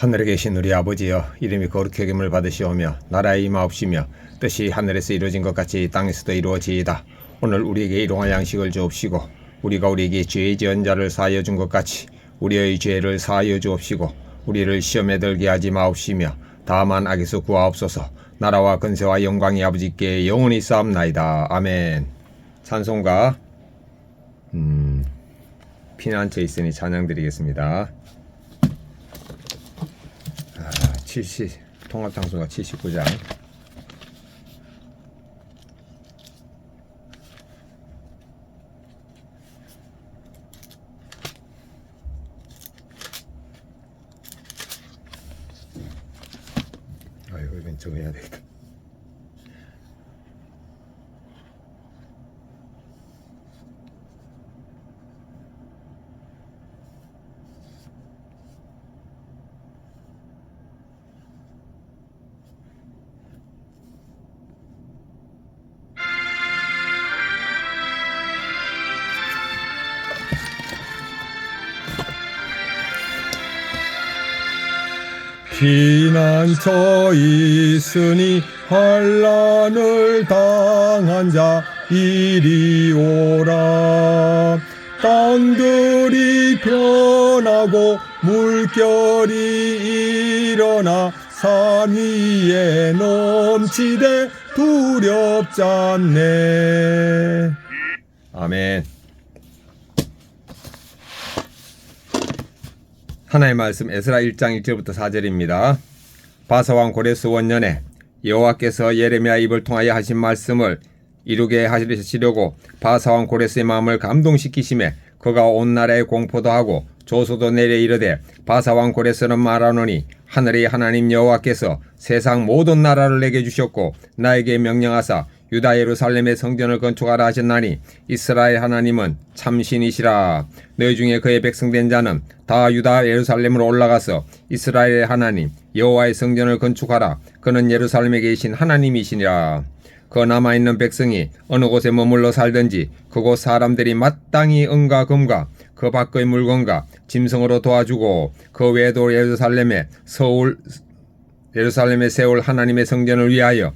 하늘에 계신 우리 아버지여, 이름이 거룩히 여김을 받으시오며 나라의 임하옵시며 뜻이 하늘에서 이루어진 것 같이 땅에서도 이루어지이다. 오늘 우리에게 일용할 양식을 주옵시고 우리가 우리에게 죄 지은 자를 사하여 준 것 같이 우리의 죄를 사하여 주옵시고 우리를 시험에 들게 하지 마옵시며 다만 악에서 구하옵소서. 나라와 근세와 영광이 아버지께 영원히 쌓옵나이다. 아멘. 찬송가 피난처에 있으니 찬양 드리겠습니다. 70 통합창수가 79장. 아이고, 이건 저거 해야 되겠다. 피난처 있으니 환난을 당한 자 이리 오라. 땅들이 변하고 물결이 일어나 산 위에 넘치되 두렵지 않네. 아멘. 하나님의 말씀 에스라 1장 1절부터 4절입니다. 바사왕 고레스 원년에 여호와께서 예레미야 입을 통하여 하신 말씀을 이루게 하시려고 바사왕 고레스의 마음을 감동시키심에 그가 온 나라에 공포도 하고 조소도 내려 이르되 바사왕 고레스는 말하노니 하늘의 하나님 여호와께서 세상 모든 나라를 내게 주셨고 나에게 명령하사 유다 예루살렘의 성전을 건축하라 하셨나니 이스라엘 하나님은 참신이시라. 너희 중에 그의 백성된 자는 다 유다 예루살렘으로 올라가서 이스라엘의 하나님 여호와의 성전을 건축하라. 그는 예루살렘에 계신 하나님이시니라. 그 남아있는 백성이 어느 곳에 머물러 살든지 그곳 사람들이 마땅히 은과 금과 그 밖의 물건과 짐승으로 도와주고 그 외에도 예루살렘에 세울 하나님의 성전을 위하여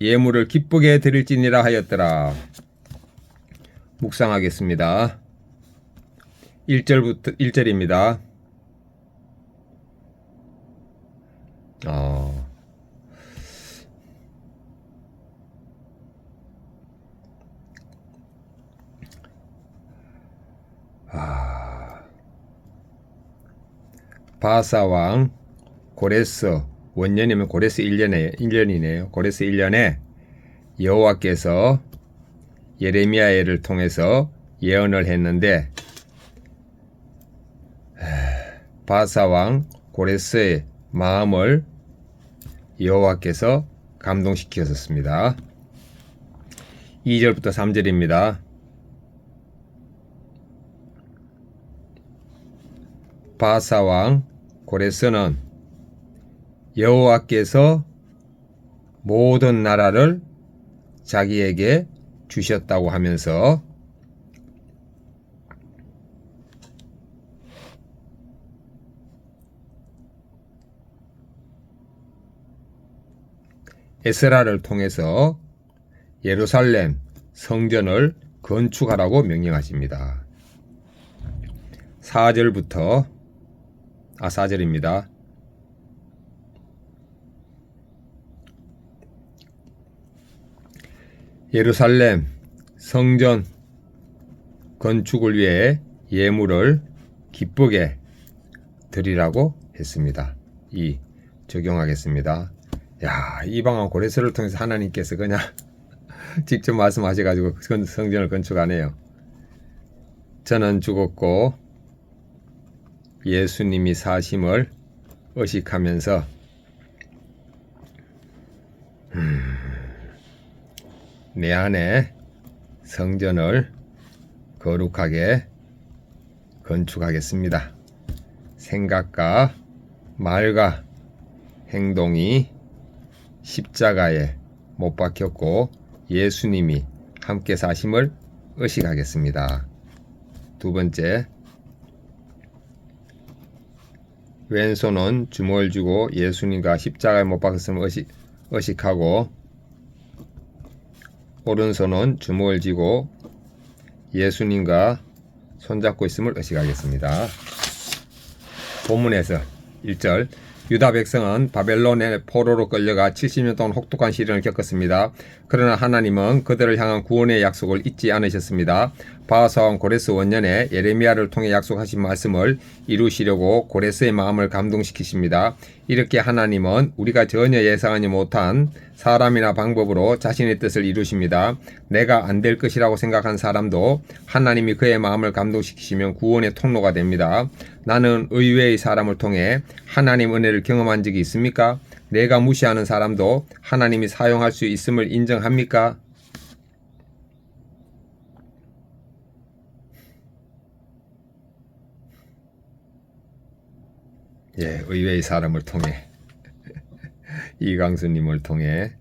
예물을 기쁘게 드릴지니라 하였더라. 묵상하겠습니다. 1절입니다. 바사왕 고레스 원년이면 고레스 1년이네요. 고레스 1년에 여호와께서 예레미야를 통해서 예언을 했는데 바사왕 고레스의 마음을 여호와께서 감동시키셨습니다. 2절부터 3절입니다. 바사왕 고레스는 여호와께서 모든 나라를 자기에게 주셨다고 하면서 에스라를 통해서 예루살렘 성전을 건축하라고 명령하십니다. 4절입니다. 예루살렘 성전 건축을 위해 예물을 기쁘게 드리라고 했습니다. 적용하겠습니다. 이방원 고레스를 통해서 하나님께서 그냥 직접 말씀하셔가지고 성전을 건축하네요. 저는 죽었고 예수님이 사심을 의식하면서 내 안에 성전을 거룩하게 건축하겠습니다. 생각과 말과 행동이 십자가에 못 박혔고 예수님이 함께 사심을 의식하겠습니다. 두 번째, 왼손은 주먹을 쥐고 예수님과 십자가에 못 박았음을 의식하고 오른손은 주먹을 쥐고 예수님과 손잡고 있음을 의식하겠습니다. 본문에서 1절 유다 백성은 바벨론의 포로로 끌려가 70년 동안 혹독한 시련을 겪었습니다. 그러나 하나님은 그들을 향한 구원의 약속을 잊지 않으셨습니다. 바하사왕 고레스 원년에 예레미야를 통해 약속하신 말씀을 이루시려고 고레스의 마음을 감동시키십니다. 이렇게 하나님은 우리가 전혀 예상하지 못한 사람이나 방법으로 자신의 뜻을 이루십니다. 내가 안 될 것이라고 생각한 사람도 하나님이 그의 마음을 감동시키시면 구원의 통로가 됩니다. 나는 의외의 사람을 통해 하나님 은혜를 경험한 적이 있습니까? 내가 무시하는 사람도 하나님이 사용할 수 있음을 인정합니까? 예, 의외의 사람을 통해 이강수님을 통해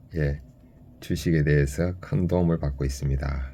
주식에 대해서 큰 도움을 받고 있습니다.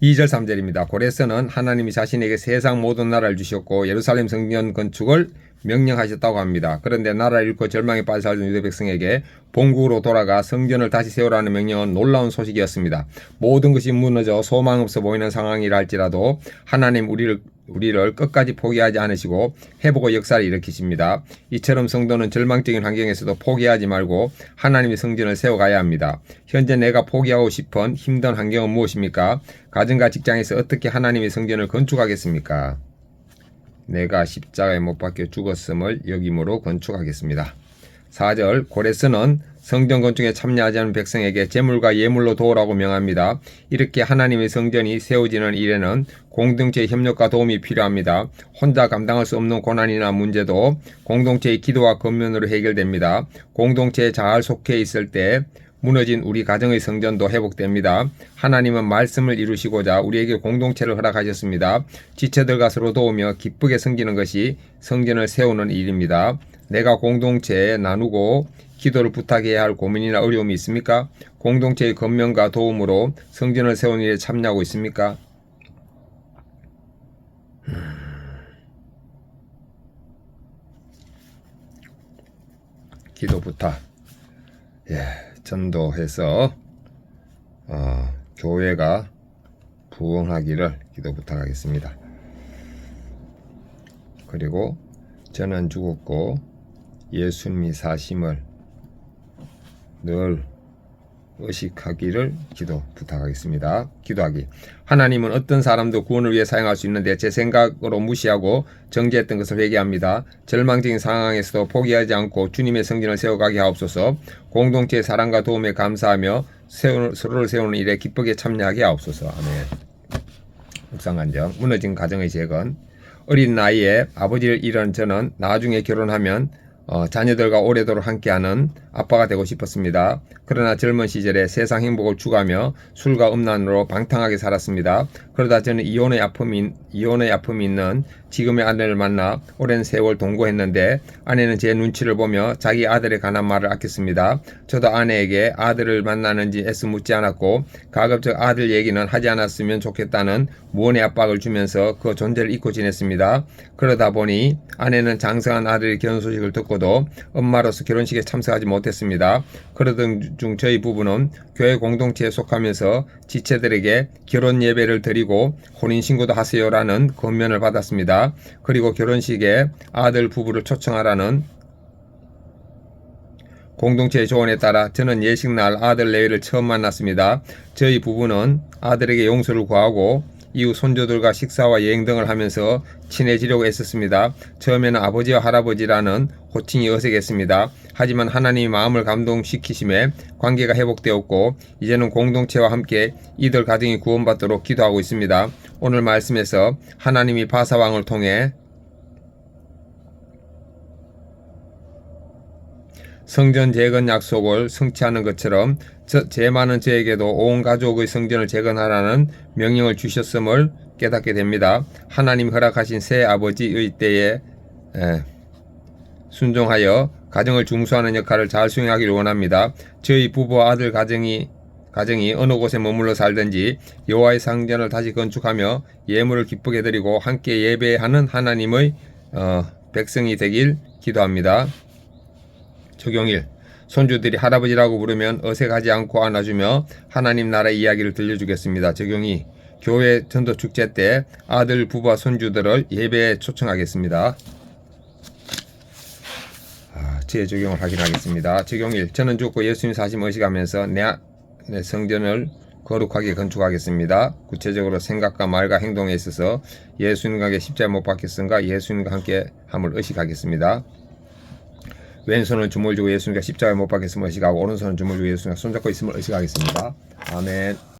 2절 3절입니다. 고레스는 하나님이 자신에게 세상 모든 나라를 주셨고 예루살렘 성전 건축을 명령하셨다고 합니다. 그런데 나라를 잃고 절망에 빠져 살던 유대 백성에게 본국으로 돌아가 성전을 다시 세우라는 명령은 놀라운 소식이었습니다. 모든 것이 무너져 소망 없어 보이는 상황이라 할지라도 하나님 우리를 끝까지 포기하지 않으시고 회복의 역사를 일으키십니다. 이처럼 성도는 절망적인 환경에서도 포기하지 말고 하나님의 성전을 세워가야 합니다. 현재 내가 포기하고 싶은 힘든 환경은 무엇입니까? 가정과 직장에서 어떻게 하나님의 성전을 건축하겠습니까? 내가 십자가에 못 박혀 죽었음을 여김으로 건축하겠습니다. 4절 고레스는 성전 건축에 참여하지 않은 백성에게 제물과 예물로 도우라고 명합니다. 이렇게 하나님의 성전이 세워지는 일에는 공동체의 협력과 도움이 필요합니다. 혼자 감당할 수 없는 고난이나 문제도 공동체의 기도와 권면으로 해결됩니다. 공동체에 잘 속해 있을 때 무너진 우리 가정의 성전도 회복됩니다. 하나님은 말씀을 이루시고자 우리에게 공동체를 허락하셨습니다. 지체들과 서로 도우며 기쁘게 섬기는 것이 성전을 세우는 일입니다. 내가 공동체에 나누고 기도를 부탁해야 할 고민이나 어려움이 있습니까? 공동체의 권면과 도움으로 성전을 세우는 일에 참여하고 있습니까? 기도 부탁. 전도해서 교회가 부흥하기를 기도 부탁하겠습니다. 그리고 저는 죽었고 예수님이 사심을 늘 의식하기를 기도 부탁하겠습니다. 기도하기. 하나님은 어떤 사람도 구원을 위해 사용할 수 있는데 제 생각으로 무시하고 정죄했던 것을 회개합니다. 절망적인 상황에서도 포기하지 않고 주님의 성전을 세워가게 하옵소서. 공동체의 사랑과 도움에 감사하며 서로를 세우는 일에 기쁘게 참여하게 하옵소서. 아멘. 묵상간정. 무너진 가정의 재건. 어린 나이에 아버지를 잃은 저는 나중에 결혼하면 자녀들과 오래도록 함께하는 아빠가 되고 싶었습니다. 그러나 젊은 시절에 세상 행복을 추구하며 술과 음란으로 방탕하게 살았습니다. 그러다 저는 이혼의 아픔이 있는 지금의 아내를 만나 오랜 세월 동거했는데 아내는 제 눈치를 보며 자기 아들에 관한 말을 아꼈습니다. 저도 아내에게 아들을 만나는지 애써 묻지 않았고 가급적 아들 얘기는 하지 않았으면 좋겠다는 무언의 압박을 주면서 그 존재를 잊고 지냈습니다. 그러다 보니 아내는 장성한 아들의 결혼 소식을 듣고도 엄마로서 결혼식에 참석하지 못했습니다. 그러던 중 저희 부부는 교회 공동체에 속하면서 지체들에게 결혼 예배를 드리고 혼인신고도 하세요라는 권면을 받았습니다. 그리고 결혼식에 아들 부부를 초청하라는 공동체의 조언에 따라 저는 예식날 아들 내외를 처음 만났습니다. 저희 부부는 아들에게 용서를 구하고 이후 손주들과 식사와 여행 등을 하면서 친해지려고 애썼습니다. 처음에는 아버지와 할아버지라는 호칭이 어색했습니다. 하지만 하나님이 마음을 감동시키심에 관계가 회복되었고 이제는 공동체와 함께 이들 가정이 구원받도록 기도하고 있습니다. 오늘 말씀에서 하나님이 바사왕을 통해 성전 재건 약속을 성취하는 것처럼 제 많은 저에게도 온 가족의 성전을 재건하라는 명령을 주셨음을 깨닫게 됩니다. 하나님 허락하신 새 아버지의 때에 순종하여 가정을 중수하는 역할을 잘 수행하기를 원합니다. 저희 부부와 아들 가정이 어느 곳에 머물러 살든지 여호와의 성전을 다시 건축하며 예물을 기쁘게 드리고 함께 예배하는 하나님의 백성이 되길 기도합니다. 적용 1. 손주들이 할아버지라고 부르면 어색하지 않고 안아주며 하나님 나라 이야기를 들려주겠습니다. 적용 2. 교회 전도 축제 때 아들, 부부와 손주들을 예배에 초청하겠습니다. 제 적용을 확인하겠습니다. 적용 1. 저는 죽고 예수님 사심 의식하면서 내 성전을 거룩하게 건축하겠습니다. 구체적으로 생각과 말과 행동에 있어서 예수님과 함께 십자가에 못 박혔음과 예수님과 함께 함을 의식하겠습니다. 왼손은 주먹을 쥐고 예수님과 십자가에 못 박혔음을 의식하고 오른손은 주먹을 쥐고 예수님과 손잡고 있음을 의식하겠습니다. 아멘.